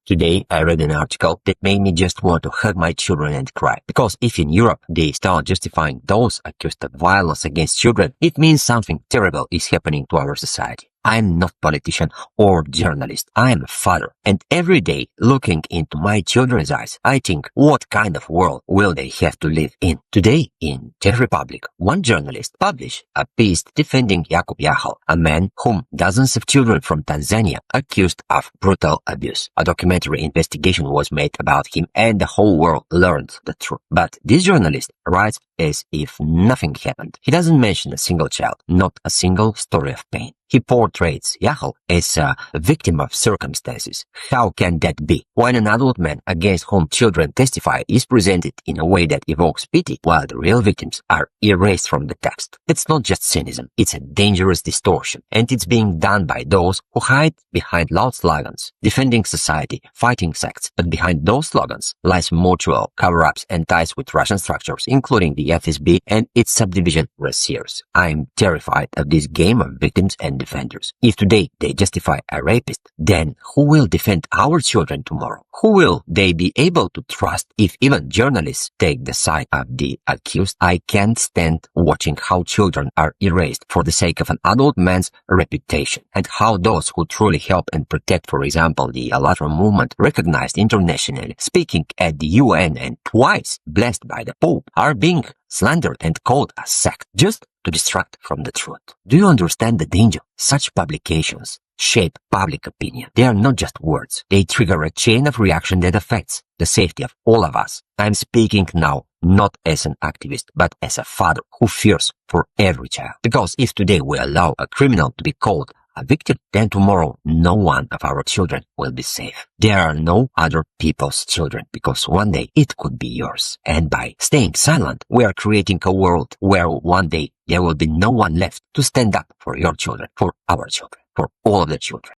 Today, I read an article that made me just want to hug my children and cry. Because if in Europe they start justifying those accused of violence against children, it means something terrible is happening to our society. I'm not a politician or journalist. I am a father. And every day, looking into my children's eyes, I think, what kind of world will they have to live in? Today, in Czech Republic, one journalist published a piece defending Jakub Jachal, a man whom dozens of children from Tanzania accused of brutal abuse. A documentary investigation was made about him and the whole world learned the truth. But this journalist writes as if nothing happened. He doesn't mention a single child, not a single story of pain. He portrays Jachal as a victim of circumstances. How can that be? When an adult man against whom children testify is presented in a way that evokes pity, while the real victims are erased from the text. It's not just cynicism, it's a dangerous distortion, and it's being done by those who hide behind loud slogans, defending society, fighting sects, but behind those slogans lies mutual cover-ups and ties with Russian structures, including the FSB and its subdivision Rossiers. I'm terrified of this game of victims and defenders. If today they justify a rapist, then who will defend our children tomorrow? Who will they be able to trust if even journalists take the side of the accused? I can't stand watching how children are erased for the sake of an adult man's reputation, and how those who truly help and protect, for example, the Alatra movement, recognized internationally, speaking at the UN and twice blessed by the Pope, are being slandered and called a sect just to distract from the truth. Do you understand the danger? Such publications shape public opinion. They are not just words. They trigger a chain of reaction that affects the safety of all of us. I'm speaking now not as an activist, but as a father who fears for every child. Because if today we allow a criminal to be called a victim, then tomorrow no one of our children will be safe. There are no other people's children, because one day it could be yours. And by staying silent, we are creating a world where one day there will be no one left to stand up for your children, for our children, for all of the children.